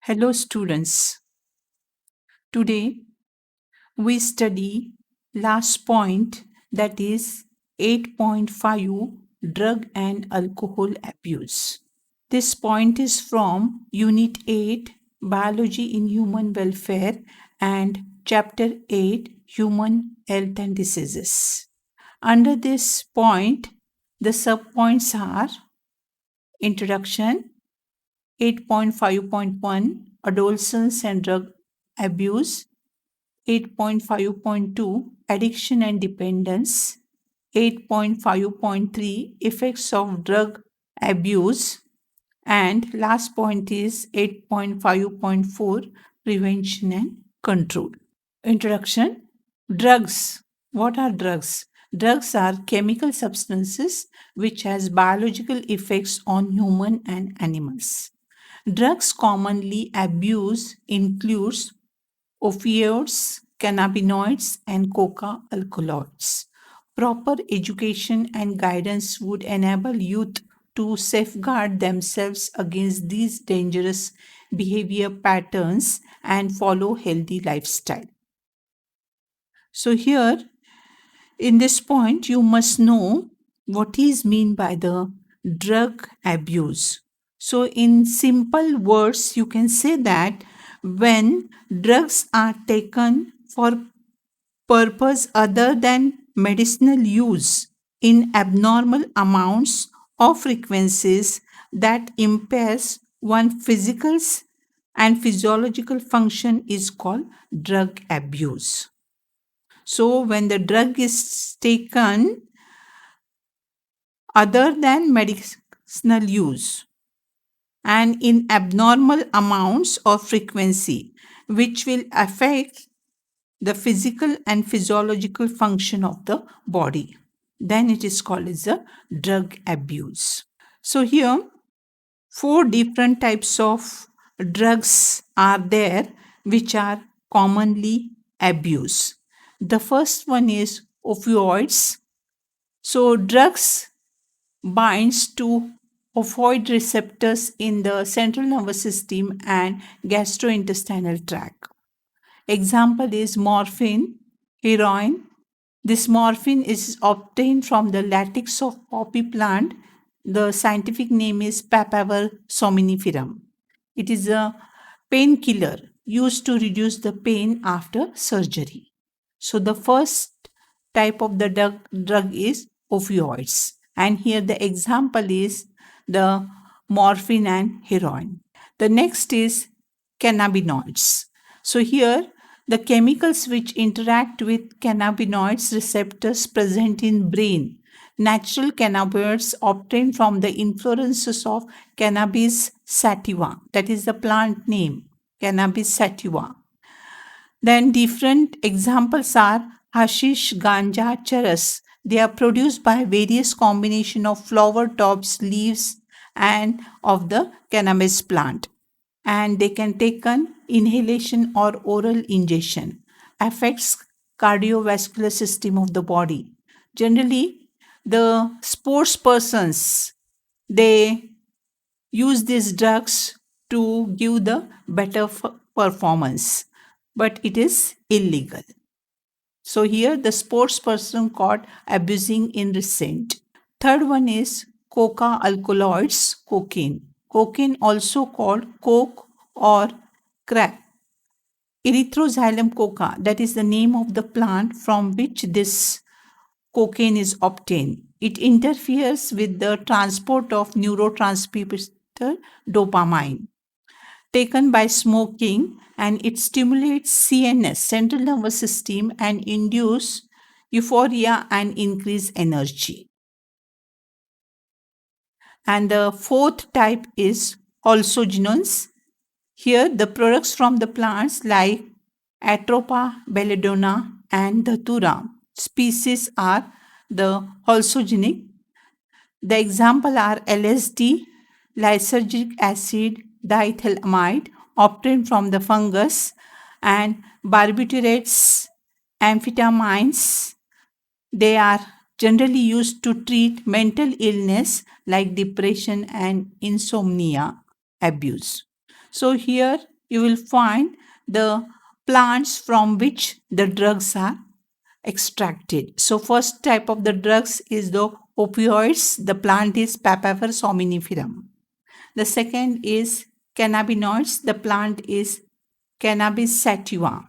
Hello students. Today we study last point, that is 8.5, drug and alcohol abuse. This point is from Unit 8, Biology in Human Welfare, and Chapter 8, Human Health and Diseases. Under this point, the subpoints are Introduction, 8.5.1, Adolescence and Drug Abuse, 8.5.2, Addiction and Dependence, 8.5.3, Effects of Drug Abuse, and last point is 8.5.4, Prevention and Control. Introduction. Drugs. What are drugs? Drugs are chemical substances which has biological effects on human and animals. Drugs commonly abused includes opioids, cannabinoids, and coca alkaloids. Proper education and guidance would enable youth to safeguard themselves against these dangerous behavior patterns and follow healthy lifestyle. So here in this point you must know what is mean by the drug abuse. So in simple words you can say that when drugs are taken for purpose other than medicinal use in abnormal amounts or frequencies that impairs one physical and physiological function is called drug abuse. So when the drug is taken other than medicinal use and in abnormal amounts or frequency, which will affect the physical and physiological function of the body, then it is called as a drug abuse. So here, four different types of drugs are there which are commonly abused. The first one is opioids. So drugs binds to opioid receptors in the central nervous system and gastrointestinal tract. Example is morphine, heroin. This morphine is obtained from the latex of poppy plant. The scientific name is Papaver somniferum. It is a painkiller used to reduce the pain after surgery. So the first type of the drug is opioids. And here the example is the morphine and heroin. The next is cannabinoids. So here the chemicals which interact with cannabinoids receptors present in brain. Natural cannabinoids obtained from the inflorescences of Cannabis sativa. That is the plant name, Cannabis sativa. Then different examples are hashish, ganja, charas. They are produced by various combination of flower tops, leaves, and of the cannabis plant. And they can taken inhalation or oral ingestion. Affects cardiovascular system of the body. Generally, the sports persons they use these drugs to give the better performance, but it is illegal. So here the sports person caught abusing in recent. Third one is coca alkaloids, cocaine. Cocaine also called coke or crack. Erythroxylum coca, that is the name of the plant from which this cocaine is obtained. It interferes with the transport of neurotransmitter dopamine taken by smoking, and it stimulates CNS, central nervous system, and induce euphoria and increase energy. And the fourth type is hallucinogens. Here the products from the plants like Atropa belladonna and Datura species are the hallucinogenic. The example are LSD, lysergic acid, diethylamide obtained from the fungus, and barbiturates, amphetamines. They are generally used to treat mental illness like depression and insomnia abuse. So here you will find the plants from which the drugs are extracted. So first type of the drugs is the opioids. The plant is Papaver somniferum. The second is cannabinoids. The plant is Cannabis sativa.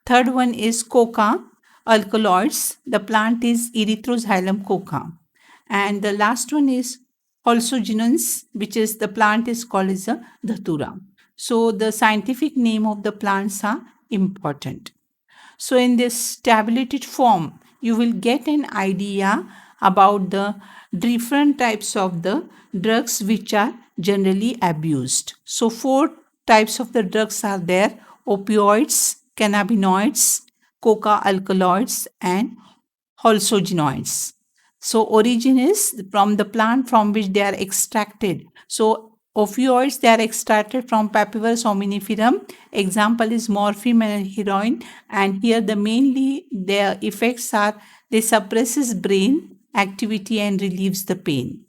Third one is coca alkaloids. The plant is Erythroxylum coca. And the last one is hallucinogens, which is the plant is called as a dhatura. So the scientific name of the plants are important. So, in this tabulated form, you will get an idea about the different types of the drugs which are generally abused. So, four types of the drugs are there: opioids, cannabinoids, coca alkaloids, and hallucinogens. So origin is from the plant from which they are extracted. So opioids, they are extracted from Papaver somniferum. Example is morphine and heroin. And here the mainly their effects are they suppresses brain activity and relieves the pain.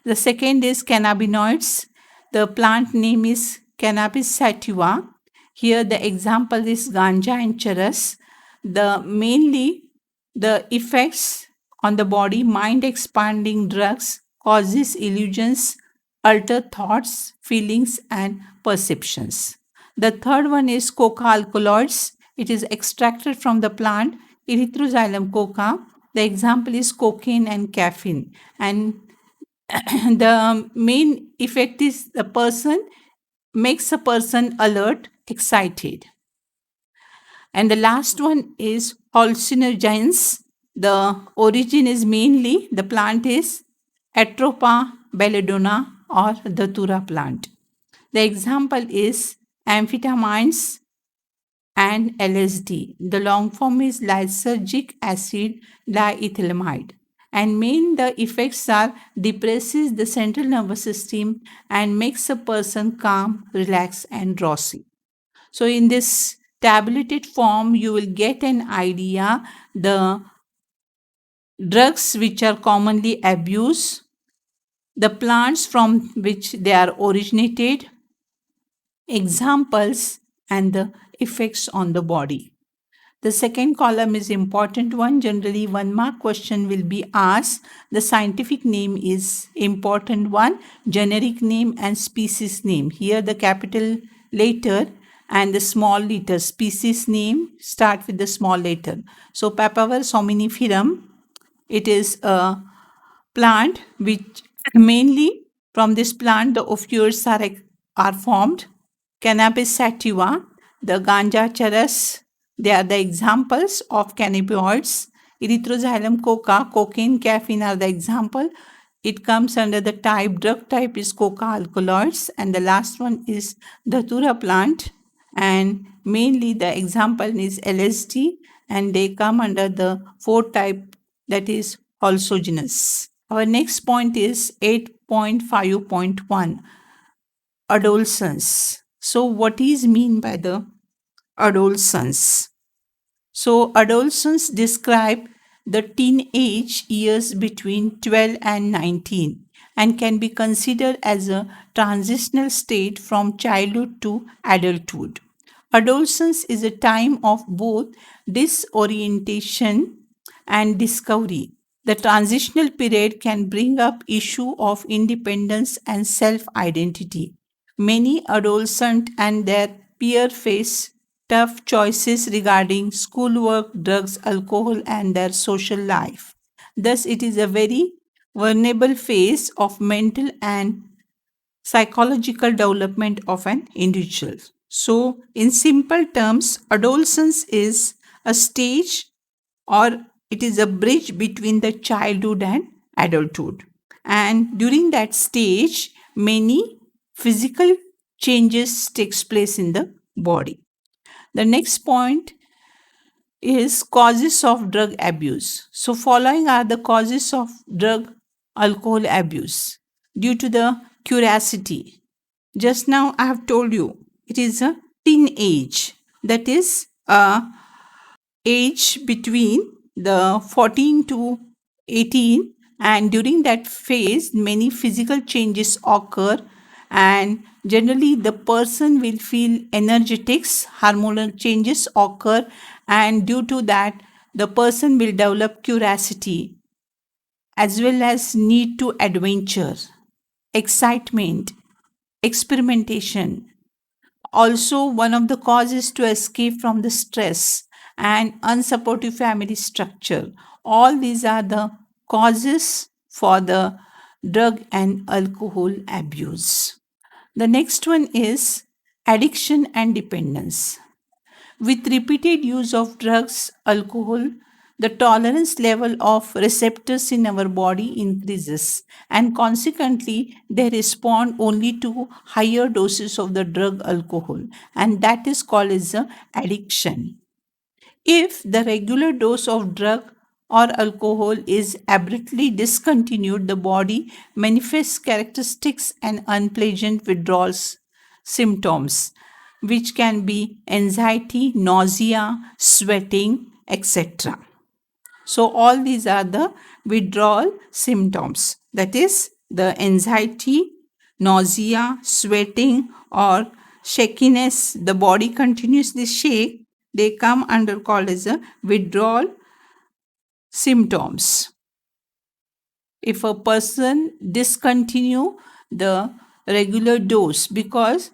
The second is cannabinoids. The plant name is Cannabis sativa. Here the example is ganja and charas. The mainly the effects on the body, mind expanding drugs causes illusions, alter thoughts, feelings and perceptions. The third one is coca alkaloids. It is extracted from the plant Erythroxylum coca. The example is cocaine and caffeine. And the main effect is the person makes a person alert, excited. And the last one is hallucinogens. The origin is mainly the plant is Atropa belladonna or the Datura plant. The example is amphetamines and LSD. The long form is lysergic acid diethylamide. And main the effects are depresses the central nervous system and makes a person calm, relaxed, and drowsy. So in this tabulated form, you will get an idea the drugs which are commonly abused, the plants from which they are originated, examples, and the effects on the body. The second column is important one. Generally, 1 mark question will be asked. The scientific name is important one, generic name and species name. Here the capital letter and the small letter. Species name start with the small letter. So Papaver somniferum, it is a plant which mainly from this plant the opioids are formed. Cannabis sativa, the ganja charas, they are the examples of cannabinoids. Erythroxylum coca, cocaine, caffeine are the example. It comes under the type, drug type is coca alkaloids, and the last one is Datura plant. And mainly the example is LSD, and they come under the fourth type that is hallucinogens. Our next point is 8.5.1 adolescence. So, what is mean by the adolescence? So, adolescence describe the teenage years between 12 and 19 and can be considered as a transitional state from childhood to adulthood. Adolescence is a time of both disorientation and discovery. The transitional period can bring up issue of independence and self-identity. Many adolescents and their peer face tough choices regarding schoolwork, drugs, alcohol, and their social life. Thus, it is a very vulnerable phase of mental and psychological development of an individual. So, in simple terms, adolescence is a stage or it is a bridge between the childhood and adulthood. And during that stage, many physical changes takes place in the body. The next point is causes of drug abuse. So, following are the causes of drug alcohol abuse due to the curiosity. Just now, I have told you it is a teenage, that is a age between the 14 to 18, and during that phase, many physical changes occur and generally the person will feel energetics, hormonal changes occur, and due to that, the person will develop curiosity as well as need to adventure, excitement, experimentation. Also, one of the causes to escape from the stress and unsupportive family structure. All these are the causes for the drug and alcohol abuse. The next one is addiction and dependence. With repeated use of drugs, alcohol, the tolerance level of receptors in our body increases, and consequently, they respond only to higher doses of the drug alcohol, and that is called as a addiction. If the regular dose of drug or alcohol is abruptly discontinued, the body manifests characteristics and unpleasant withdrawals symptoms, which can be anxiety, nausea, sweating, etc. So, all these are the withdrawal symptoms, that is, the anxiety, nausea, sweating, or shakiness, the body continuously shake, they come under called as a withdrawal symptoms. If a person discontinue the regular dose, because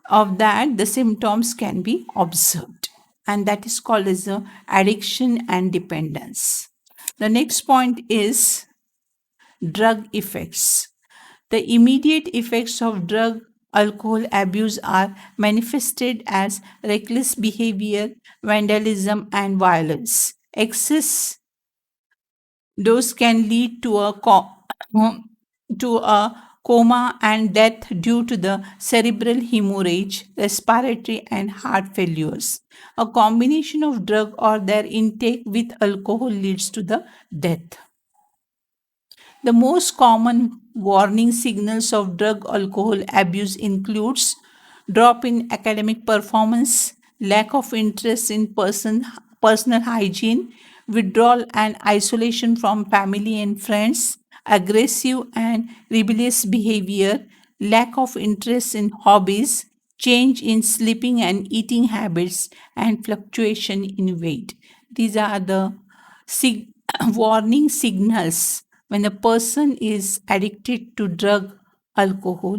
of that the symptoms can be observed, and that is called as a addiction and dependence. The next point is drug effects. The immediate effects of drug alcohol abuse are manifested as reckless behavior, vandalism, and violence. Excess dose can lead to to a coma and death due to the cerebral hemorrhage, respiratory and heart failures. A combination of drug or their intake with alcohol leads to the death. The most common warning signals of drug alcohol abuse includes drop in academic performance, lack of interest in personal hygiene, withdrawal and isolation from family and friends, aggressive and rebellious behavior, lack of interest in hobbies, change in sleeping and eating habits, and fluctuation in weight. These are the sig- warning signals when a person is addicted to drug alcohol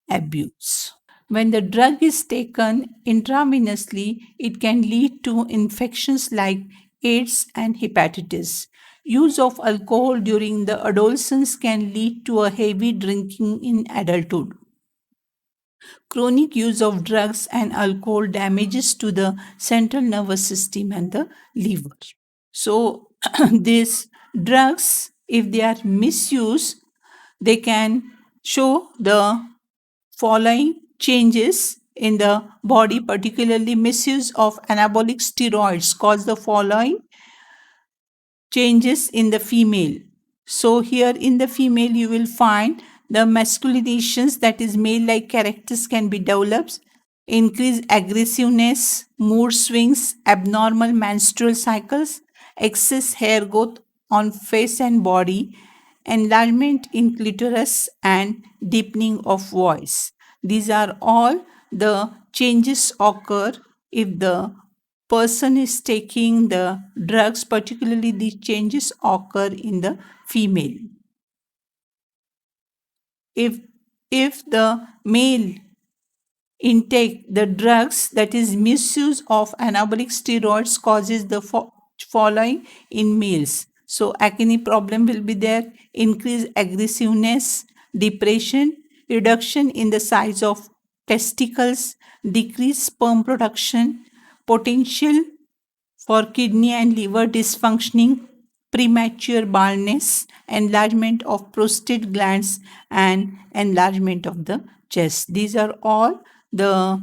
abuse. When the drug is taken intravenously, it can lead to infections like AIDS and hepatitis. Use of alcohol during the adolescence can lead to a heavy drinking in adulthood. Chronic use of drugs and alcohol damages to the central nervous system and the liver. So, these drugs, if they are misused, they can show the following changes in the body, particularly misuse of anabolic steroids cause the following changes in the female. So, here in the female, you will find the masculinations, that is, male like characters can be developed, increased aggressiveness, mood swings, abnormal menstrual cycles, excess hair growth on face and body, enlargement in clitoris, and deepening of voice. These are all the changes occur if the person is taking the drugs, particularly the changes occur in the female. If the male intake the drugs, that is misuse of anabolic steroids causes the following in males. So acne problem will be there, increased aggressiveness, depression, reduction in the size of testicles, decreased sperm production, potential for kidney and liver dysfunctioning, premature baldness, enlargement of prostate glands, and enlargement of the chest. These are all the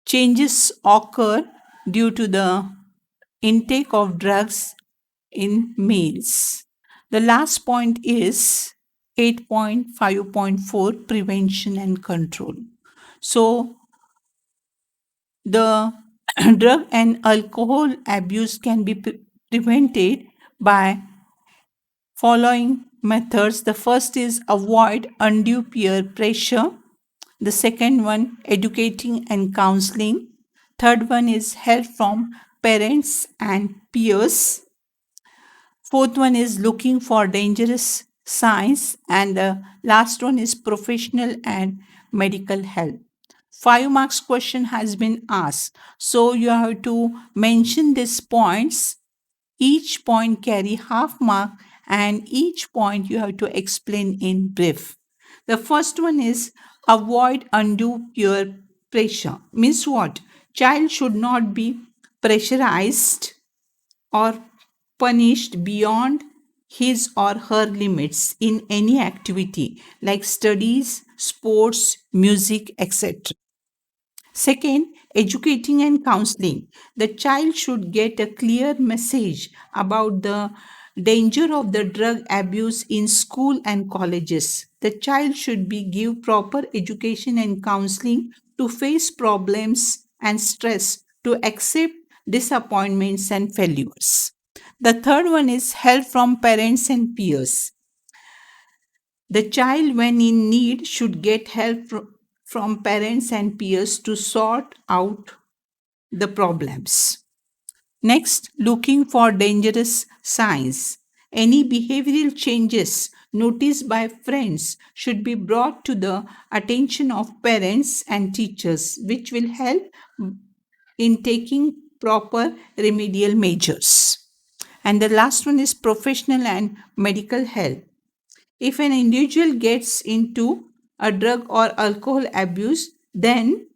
changes occur due to the intake of drugs in males. The last point is 8.5.4 prevention and control. So, the drug and alcohol abuse can be prevented by following methods. The first is avoid undue peer pressure. The second one, educating and counseling. Third one is help from parents and peers. Fourth one is looking for dangerous signs. And the last one is professional and medical help. 5 marks question has been asked. So you have to mention these points. Each point carry half mark and each point you have to explain in brief. The first one is avoid undue peer pressure. Means what? Child should not be pressurized or punished beyond his or her limits in any activity like studies, sports, music, etc. Second, educating and counseling. The child should get a clear message about the danger of the drug abuse in school and colleges. The child should be give proper education and counseling to face problems and stress, to accept disappointments and failures. The third one is help from parents and peers. The child, when in need, should get help from parents and peers to sort out the problems. Next, looking for dangerous signs. Any behavioral changes noticed by friends should be brought to the attention of parents and teachers, which will help in taking proper remedial measures. And the last one is professional and medical help. If an individual gets into a drug or alcohol abuse, then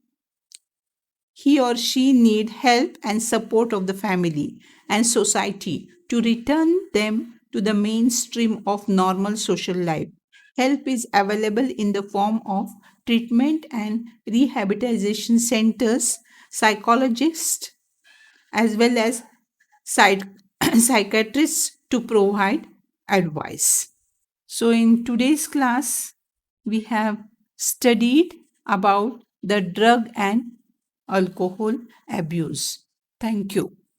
he or she need help and support of the family and society to return them to the mainstream of normal social life. Help is available in the form of treatment and rehabilitation centers, psychologists, as well as psych- psychiatrists to provide advice. So, in today's class, we have studied about the drug and alcohol abuse. Thank you.